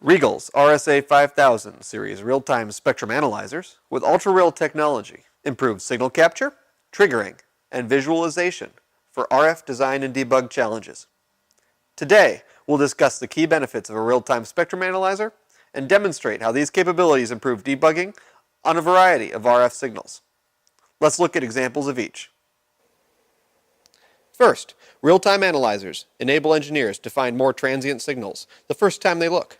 RIGOL's RSA5000 series real-time spectrum analyzers with ultra-real technology improve signal capture, triggering, and visualization for RF design and debug challenges. Today, we'll discuss the key benefits of a real-time spectrum analyzer and demonstrate how these capabilities improve debugging on a variety of RF signals. Let's look at examples of each. First, real-time analyzers enable engineers to find more transient signals the first time they look.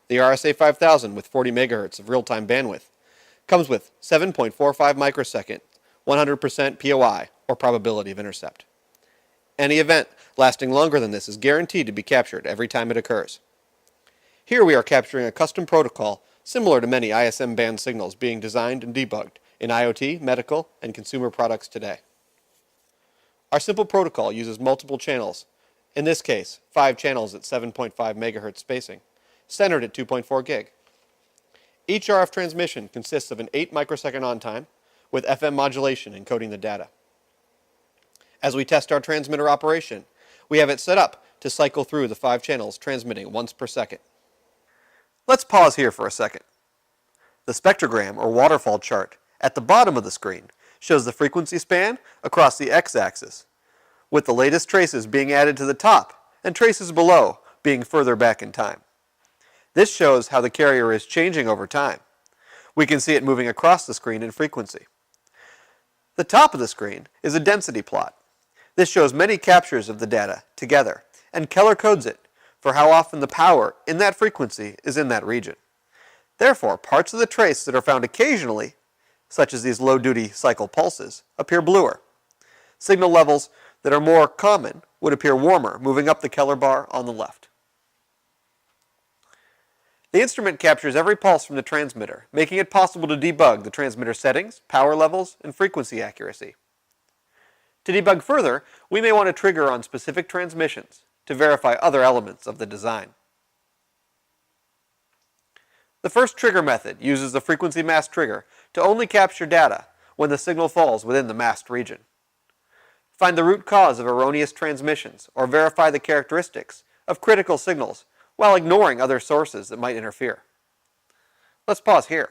The RSA5000 with 40 MHz of real-time bandwidth comes with 7.45 microsecond, 100% POI, or probability of intercept. Any event lasting longer than this is guaranteed to be captured every time it occurs. Here we are capturing a custom protocol similar to many ISM band signals being designed and debugged in IoT, medical, and consumer products today. Our simple protocol uses multiple channels, in this case 5 channels at 7.5 MHz spacing, centered at 2.4 gig. Each RF transmission consists of an 8 microsecond on time with FM modulation encoding the data. As we test our transmitter operation, we have it set up to cycle through the 5 channels transmitting once per second. Let's pause here for a second. The spectrogram or waterfall chart at the bottom of the screen shows the frequency span across the x-axis, with the latest traces being added to the top and traces below being further back in time. This shows how the carrier is changing over time. We can see it moving across the screen in frequency. The top of the screen is a density plot. This shows many captures of the data together and color codes it for how often the power in that frequency is in that region. Therefore, parts of the trace that are found occasionally, such as these low-duty cycle pulses, appear bluer. Signal levels that are more common would appear warmer, moving up the color bar on the left. The instrument captures every pulse from the transmitter, making it possible to debug the transmitter settings, power levels, and frequency accuracy. To debug further, we may want to trigger on specific transmissions to verify other elements of the design. The first trigger method uses the frequency mask trigger to only capture data when the signal falls within the masked region. Find the root cause of erroneous transmissions or verify the characteristics of critical signals while ignoring other sources that might interfere. Let's pause here.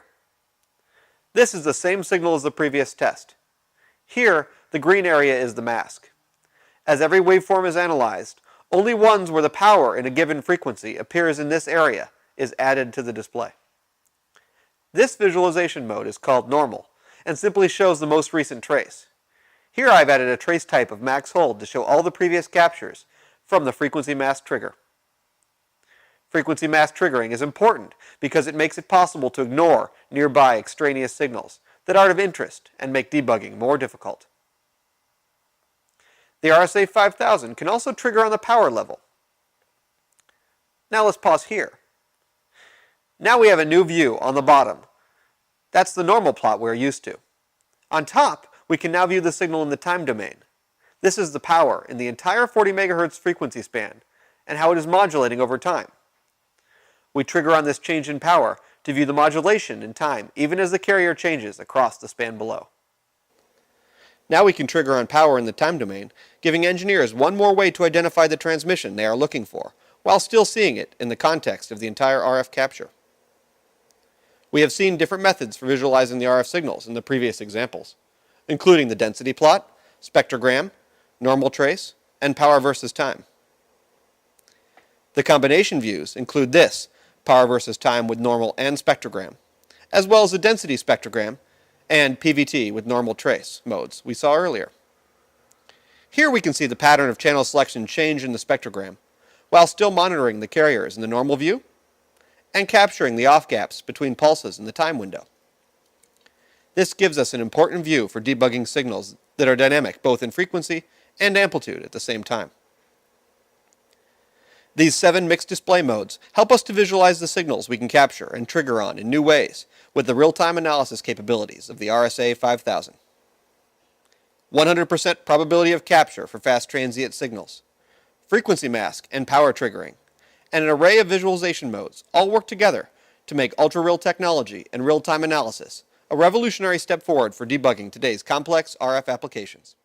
This is the same signal as the previous test. Here, the green area is the mask. As every waveform is analyzed, only ones where the power in a given frequency appears in this area is added to the display. This visualization mode is called normal and simply shows the most recent trace. Here I've added a trace type of max hold to show all the previous captures from the frequency mask trigger. Frequency mask triggering is important because it makes it possible to ignore nearby extraneous signals that are of interest and make debugging more difficult. The RSA5000 can also trigger on the power level. Now let's pause here. Now we have a new view on the bottom. That's the normal plot we're used to. On top, we can now view the signal in the time domain. This is the power in the entire 40 MHz frequency span and how it is modulating over time. We trigger on this change in power to view the modulation in time, even as the carrier changes across the span below. Now we can trigger on power in the time domain, giving engineers one more way to identify the transmission they are looking for, while still seeing it in the context of the entire RF capture. We have seen different methods for visualizing the RF signals in the previous examples, including the density plot, spectrogram, normal trace, and power versus time. The combination views include this, power versus time with normal and spectrogram, as well as the density spectrogram and PVT with normal trace modes we saw earlier. Here we can see the pattern of channel selection change in the spectrogram, while still monitoring the carriers in the normal view and capturing the off gaps between pulses in the time window. This gives us an important view for debugging signals that are dynamic both in frequency and amplitude at the same time. These 7 mixed display modes help us to visualize the signals we can capture and trigger on in new ways with the real-time analysis capabilities of the RSA5000. 100% probability of capture for fast transient signals, frequency mask and power triggering, and an array of visualization modes all work together to make ultra-real technology and real-time analysis a revolutionary step forward for debugging today's complex RF applications.